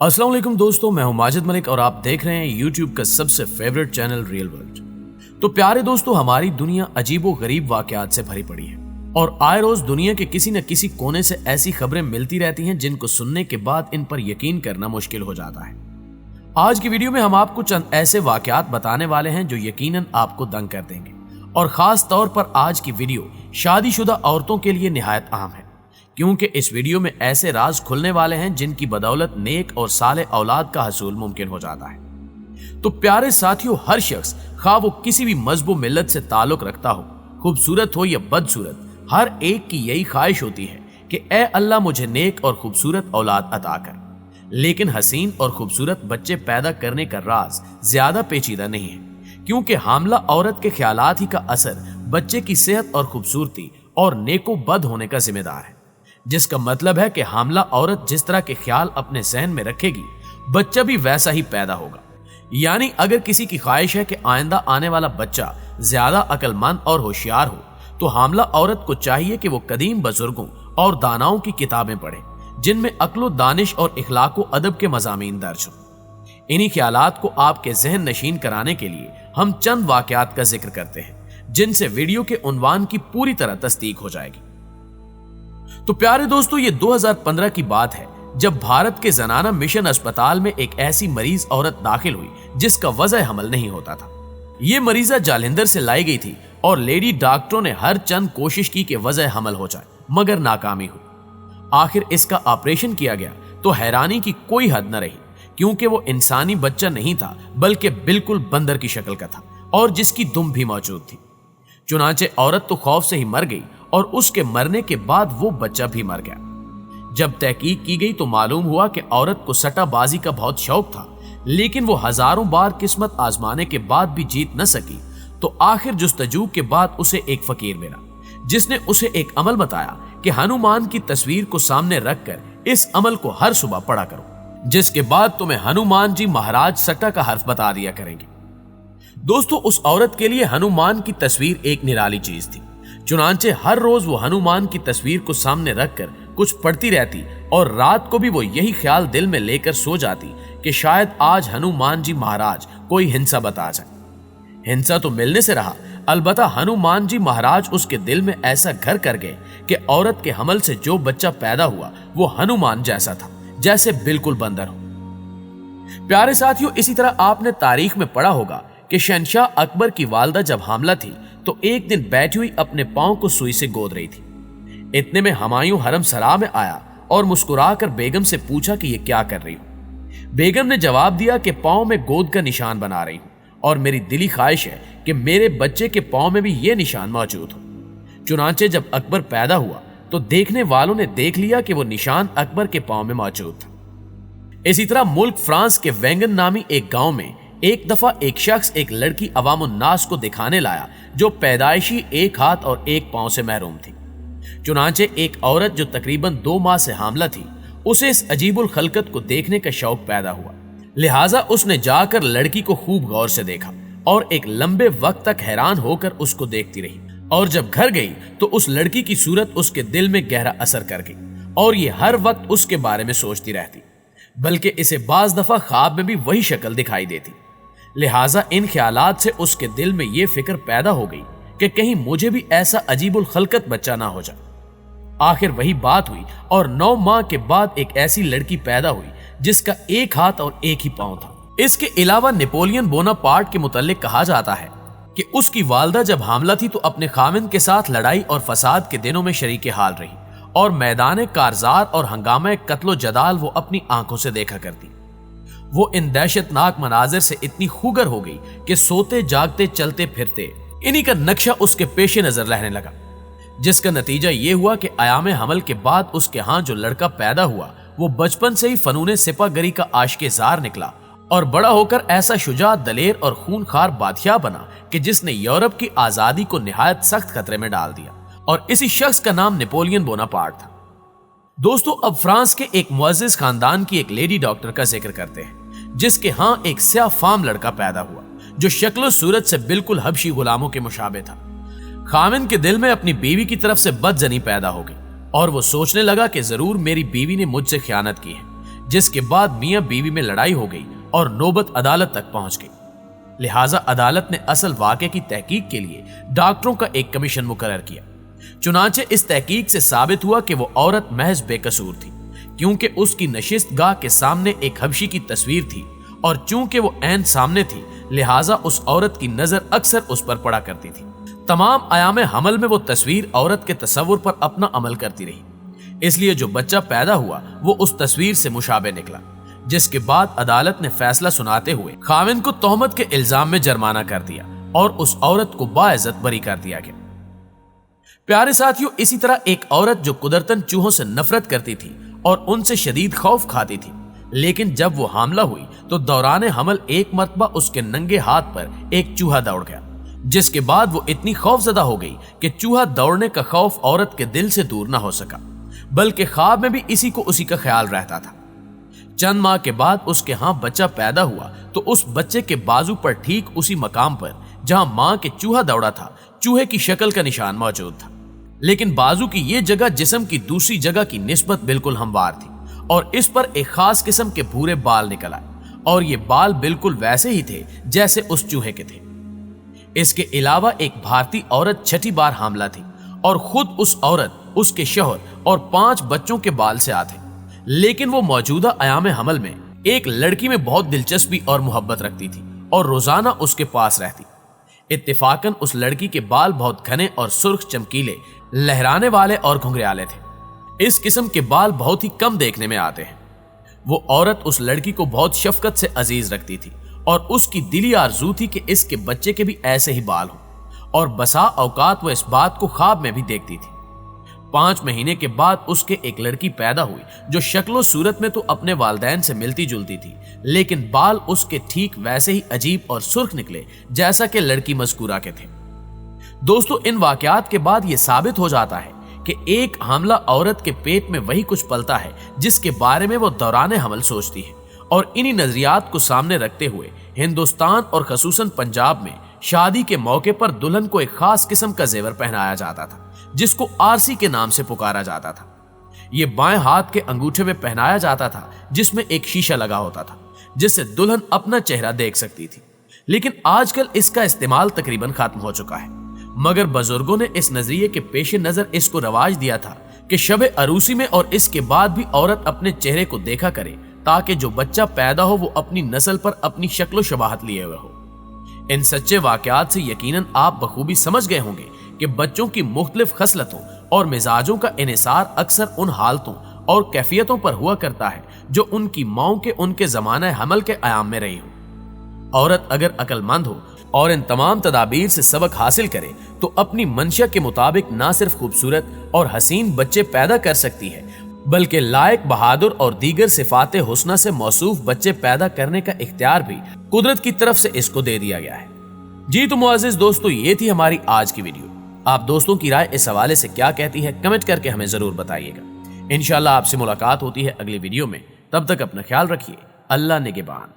अस्सलाम वालेकुम दोस्तों, मैं हूं माजिद मलिक और आप देख रहे हैं YouTube का सबसे फेवरेट चैनल रियल वर्ल्ड। तो प्यारे दोस्तों, हमारी दुनिया अजीबो गरीब वाकयात से भरी पड़ी है और आए रोज दुनिया के किसी न किसी कोने से ऐसी खबरें मिलती रहती हैं जिनको सुनने के बाद इन पर यकीन करना मुश्किल हो जाता है। आज की वीडियो में हम आपको चंद ऐसे वाकयात बताने वाले हैं जो यकीनन आपको दंग कर देंगे और खास तौर पर आज की वीडियो शादीशुदा औरतों के लिए निहायत अहम है, क्योंकि इस वीडियो में ऐसे राज खुलने वाले हैं जिनकी बदौलत नेक और साले औलाद का हसूल मुमकिन हो जाता है। तो प्यारे साथियों, हर शख्स खा वो किसी भी मजहब मिल्लत से ताल्लुक रखता हो, खूबसूरत हो या बदसूरत, हर एक की यही ख्वाहिश होती है कि ए अल्लाह मुझे नेक और खूबसूरत औलाद अता कर। लेकिन हसीन और खूबसूरत बच्चे पैदा करने का राज ज्यादा पेचीदा नहीं है, क्योंकि हामला औरत के ख्यालात ही का असर बच्चे की सेहत और खूबसूरती और नेको बद होने का जिम्मेदार है, जिसका मतलब है कि हामला औरत जिस तरह के ख्याल अपने जहन में रखेगी, बच्चा भी वैसा ही पैदा होगा। यानी अगर किसी की ख्वाहिश है कि आइंदा आने वाला बच्चा ज्यादा अक्लमंद और होशियार हो, तो हामला औरत को चाहिए कि वो कदीम बुजुर्गों और दानाओं की किताबें पढ़े, जिनमें अक्लो दानिश और इखलाको अदब के मज़ामीन दर्ज हों। इन्हीं ख्यालात को आपके जहन नशीन कराने के लिए हम चंद वाकयात का जिक्र करते हैं, जिनसे वीडियो के उन्वान की पूरी तरह तस्दीक हो जाएगी। तो प्यारे दोस्तों, ये 2015 की बात है जब भारत के जनाना मिशन अस्पताल में एक ऐसी मरीज औरत दाखिल हुई जिसका वजह हमल नहीं होता था। ये मरीजा जालंधर से लाई गई थी और लेडी डॉक्टरों ने हर चंद कोशिश की कि वजह हमल हो जाए, मगर नाकामी हुई। आखिर इसका ऑपरेशन किया गया तो हैरानी की कोई हद न रही, क्योंकि वो इंसानी बच्चा नहीं था बल्कि बिल्कुल बंदर की शक्ल का था और जिसकी दुम भी मौजूद थी। चुनांचे औरत तो खौफ से ही मर गई और उसके मरने के बाद वो बच्चा भी मर गया। जब तहकीक की गई तो मालूम हुआ कि औरत को सट्टाबाजी का बहुत शौक था, लेकिन वो हजारों बार किस्मत आजमाने के बाद भी जीत न सकी। तो आखिर जुस्तजू के बाद उसे एक फकीर मिला, जिसने उसे एक अमल बताया कि हनुमान की तस्वीर को सामने रखकर इस अमल को हर सुबह पढ़ा करो, जिसके बाद तुम्हें हनुमान जी महाराज सट्टा का हर्फ बता दिया करेंगे। दोस्तों, उस औरत के लिए हनुमान की तस्वीर एक निराली चीज थी। चुनांचे हर रोज वो हनुमान की तस्वीर को सामने रखकर कुछ पढ़ती रहती और रात को भी वो यही ख्याल दिल में लेकर सो जाती कि शायद आज हनुमान जी महाराज कोई हिंसा बता जाए। हिंसा तो मिलने से रहा, अलबत्ता हनुमान जी महाराज उसके दिल में ऐसा घर कर गए कि औरत के हमल से जो बच्चा पैदा हुआ वो हनुमान जैसा था, जैसे बिल्कुल बंदर हो। प्यारे साथियों, इसी तरह आपने तारीख में पढ़ा होगा कि शहनशाह अकबर की वालदा जब हामला थी तो एक दिन बैठी हुई अपने पांव को सुई से गोद रही थी। इतने में हमायूं हरम सराय में आया और मुस्कुराकर बेगम से पूछा कि ये क्या कर रही हो। बेगम ने जवाब दिया कि पांव में गोद का निशान बना रही हूं और मेरी दिली ख्वाहिश है कि मेरे बच्चे के पांव में भी ये निशान मौजूद हो। चुनांचे जब अकबर पैदा हुआ तो देखने वालों ने देख लिया कि वो निशान अकबर के पांव में मौजूद था। इसी तरह मुल्क फ्रांस के वेंगन नामी एक गांव में एक दफा एक शख्स एक लड़की अवामुन्नास को दिखाने लाया जो पैदाइशी एक हाथ और एक पांव से महरूम थी। चुनांचे एक औरत जो तकरीबन 2 माह से हामला थी, उसे इस अजीबुल खलकत को देखने का शौक पैदा हुआ, लिहाजा उसने जाकर लड़की को खूब गौर से देखा और एक लंबे वक्त तक हैरान होकर उसको देखती रही। और जब घर गई तो उस लड़की की सूरत उसके दिल में गहरा असर कर गई और ये हर वक्त उसके बारे में सोचती रहती, बल्कि इसे बाज दफा ख्वाब में भी वही शक्ल दिखाई देती। लिहाजा इन ख्यालात से उसके दिल में ये फिक्र पैदा हो गई कि कहीं मुझे भी ऐसा अजीबुल खलकत बच्चा ना हो जाए। आखिर वही बात हुई और 9 माह के बाद एक ऐसी लड़की पैदा हुई जिसका एक हाथ और एक ही पांव था। इसके अलावा नेपोलियन बोनापार्ट के मुतालिक कहा जाता है कि उसकी वालदा जब हामला थी तो अपने खामिंद के साथ लड़ाई और फसाद के दिनों में शरीके हाल रही और मैदान कारजार और हंगामे कत्लो जदाल वो अपनी आंखों से देखा करती। वो इन दहशतनाक मनाजिर से इतनी खुगर हो गई कि सोते जागते चलते फिरते इन्हीं का नक्शा उसके पेशे नजर रहने लगा, जिसका नतीजा ये हुआ कि आयाम हमल के बाद उसके यहाँ जो लड़का पैदा हुआ वो बचपन से ही फनूने सिपागरी का आशिक़े ज़ार निकला और बड़ा होकर ऐसा शुजा, दलेर और खूनखार बादशाह बना कि जिसने यूरोप की आज़ादी को निहायत सख्त खतरे में डाल दिया, और इसी शख्स का नाम नेपोलियन बोनापार्ट था। दोस्तों, अब फ्रांस के एक मुअज़्ज़िज़ खानदान की एक लेडी डॉक्टर का जिक्र करते हैं, जिसके यहाँ एक स्याह फाम लड़का पैदा हुआ जो शक्ल सूरत से बिल्कुल हबशी गुलामों के मुशाबे था। खामिन के दिल में अपनी बीवी की तरफ से बदजनी पैदा हो गई और वो सोचने लगा कि जरूर मेरी बीवी ने मुझसे खयानत की है, जिसके बाद मियां बीवी में लड़ाई हो गई और नौबत अदालत तक पहुंच गई। लिहाजा अदालत ने असल वाक़े की तहकीक के लिए डॉक्टरों का एक कमीशन मुकर्रर किया। चुनांचे इस तहकीक से साबित हुआ कि वो औरत महज बेकसूर थी, क्योंकि उसकी नशिस्त गाह के सामने एक हबशी की तस्वीर थी और चूंकि वो ऐन सामने थी, लिहाजा उस औरत की नजर अक्सर उस पर पड़ा करती थी। तमाम आयामे हमल में वो तस्वीर औरत के तसव्वुर पर अपना अमल करती रही, इसलिए जो बच्चा पैदा हुआ वो उस तस्वीर से मुशाबे निकला। जिसके बाद अदालत ने फैसला सुनाते हुए खाविंद को तोहमत के इल्जाम में जुर्माना कर दिया और उस औरत को बाइज्जत बरी कर दिया गया। प्यारे साथियों, इसी तरह एक औरत जो कुदरतन चूहों से नफरत करती थी और उनसे शदीद खौफ खाती थी, लेकिन जब वो हामला हुई तो दौरान हमल एक मरतबा उसके नंगे हाथ पर एक चूहा दौड़ गया, जिसके बाद वो इतनी खौफजदा हो गई कि चूहा दौड़ने का खौफ औरत के दिल से दूर ना हो सका, बल्कि ख्वाब में भी इसी को उसी का ख्याल रहता था। चंद माह के बाद उसके यहाँ बच्चा पैदा हुआ तो उस बच्चे के बाजू पर ठीक उसी मकाम पर जहां मां के चूहा दौड़ा था, चूहे की शक्ल का निशान मौजूद था, लेकिन बाजू की यह जगह जिस्म की दूसरी जगह की निस्बत बिल्कुल हमवार थी और इस पर एक खास किस्म के भूरे बाल निकल आए और ये बाल बिल्कुल वैसे ही थे जैसे उस चूहे के थे। इसके अलावा एक भारतीय औरत छठी बार हामला थी और खुद उस औरत, उसके शौहर और 5 बच्चों के बाल से आते, लेकिन वो मौजूदा आयाम हमल में एक लड़की में बहुत दिलचस्पी और मोहब्बत रखती थी और रोजाना उसके पास रहती। इत्तेफाकन उस लड़की के बाल बहुत घने और सुर्ख, चमकीले, लहराने वाले और घुंघराले थे। इस किस्म के बाल बहुत ही कम देखने में आते हैं। वो औरत उस लड़की को बहुत शफकत से अजीज रखती थी और उसकी दिली आरज़ू थी कि इसके बच्चे के भी ऐसे ही बाल हों, और बसा औकात वो इस बात को ख्वाब में भी देखती थी। 5 महीने के बाद उसके एक लड़की पैदा हुई जो शक्लो सूरत में तो अपने वालिदैन से मिलती जुलती थी, लेकिन बाल उसके ठीक वैसे ही अजीब और सुर्ख निकले जैसा कि लड़की मज़कूरा के थे। दोस्तों, इन वाकयात के बाद यह साबित हो जाता है कि एक हामला औरत के पेट में वही कुछ पलता है जिसके बारे में वो दौरान हमल सोचती है, और इन्हीं नजरियात को सामने रखते हुए हिंदुस्तान और खसूसन पंजाब में शादी के मौके पर दुल्हन को एक खास किस्म का जेवर पहनाया जाता था जिसको आरसी के नाम से पुकारा जाता था। ये बाएं हाथ के अंगूठे में पहनाया जाता था जिसमें एक शीशा लगा होता था जिससे दुल्हन अपना चेहरा देख सकती थी, लेकिन आजकल इसका इस्तेमाल तकरीबन खत्म हो चुका है। मगर बुजुर्गों ने इस नजरिए के पेश नजर इसको रवाज दिया था कि शब अरूसी में और इसके बाद भी औरत अपने चेहरे को देखा करे ताकि जो बच्चा पैदा हो वो अपनी नस्ल पर अपनी शक्लो शबाहत लिए हुए हो। इन सच्चे वाकयात से यकीनन आप बखूबी समझ गए होंगे कि बच्चों की मुख्तलिफ खसलतों और मिजाजों का इन्हिसार अक्सर उन हालतों और कैफियतों पर हुआ करता है जो उनकी माओं के उनके जमाने हमल के आयाम में रही हो। औरत अगर अक्लमंद हो और इन तमाम तदाबीर से सबक हासिल करे तो अपनी मंशा के मुताबिक ना सिर्फ खूबसूरत और हसीन बच्चे पैदा कर सकती है, बल्कि लायक, बहादुर और दीगर सिफाते हुस्ना से मौसूफ बच्चे पैदा करने का इख्तियार भी कुदरत की तरफ से इसको दे दिया गया है। जी तो मुअज़्ज़िज़ दोस्तों, ये थी हमारी आज की वीडियो। आप दोस्तों की राय इस हवाले से क्या कहती है, कमेंट करके हमें जरूर बताइएगा। इंशाअल्लाह आपसे मुलाकात होती है अगली वीडियो में। तब तक अपना ख्याल रखिए। अल्लाह निगहबान।